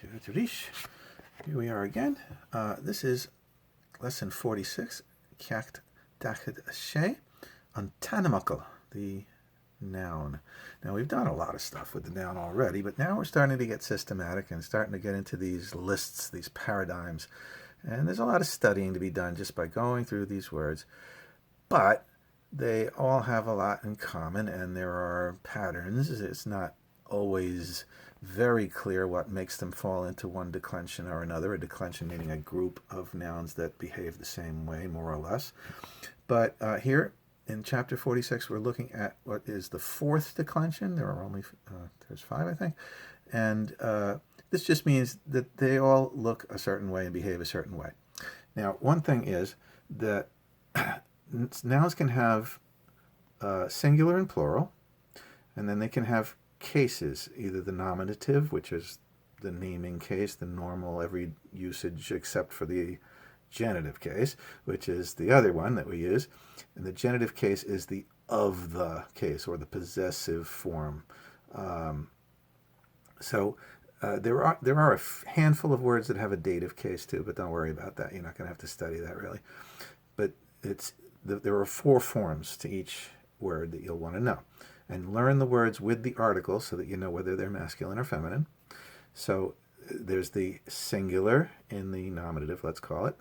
Here we are again. This is lesson 46, Ceacht Dachad Sé, on Tanamukal, the noun. Now, we've done a lot of stuff with the noun already, but now we're starting to get systematic and starting to get into these lists, these paradigms. And there's a lot of studying to be done just by going through these words. But they all have a lot in common, and there are patterns. It's not always very clear what makes them fall into one declension or another. A declension meaning a group of nouns that behave the same way, more or less. But here in chapter 46, we're looking at what is the fourth declension. There are only, there's 5, I think. And this just means that they all look a certain way and behave a certain way. Now, one thing is that nouns can have singular and plural, and then they can have cases, either the nominative, which is the naming case, the normal every usage except for the genitive case, which is the other one that we use, and the genitive case is the of the case, or the possessive form. There are a handful of words that have a dative case too, but don't worry about that. You're not going to have to study that really. But there are 4 forms to each word that you'll want to know. And learn the words with the article so that you know whether they're masculine or feminine. So there's the singular in the nominative, let's call it.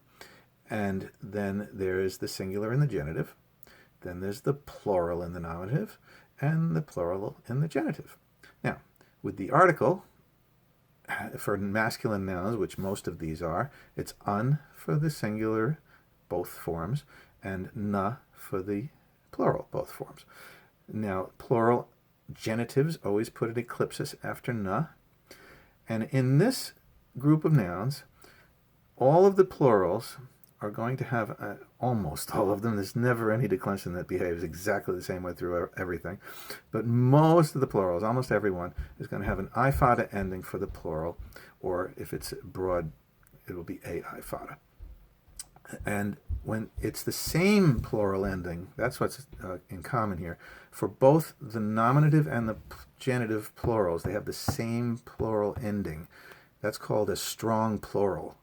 And then there is the singular in the genitive. Then there's the plural in the nominative and the plural in the genitive. Now, with the article, for masculine nouns, which most of these are, it's un for the singular, both forms, and na for the plural, both forms. Now, plural genitives always put an eclipsis after na. And in this group of nouns, all of the plurals are going to have, almost all of them, there's never any declension that behaves exactly the same way through everything, but most of the plurals, almost everyone, is going to have an I fada ending for the plural, or if it's broad, it will be a I fada. And when it's the same plural ending, that's what's in common here. For both the nominative and the genitive plurals, they have the same plural ending. That's called a strong plural.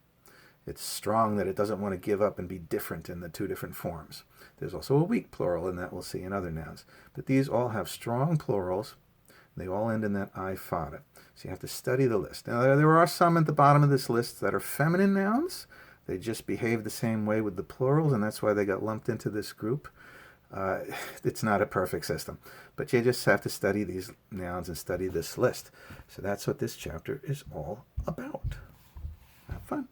It's strong that it doesn't want to give up and be different in the 2 different forms. There's also a weak plural, and that we'll see in other nouns. But these all have strong plurals. They all end in that I fada. So you have to study the list. Now, there are some at the bottom of this list that are feminine nouns. They just behave the same way with the plurals, and that's why they got lumped into this group. It's not a perfect system, but you just have to study these nouns and study this list. So that's what this chapter is all about. Have fun.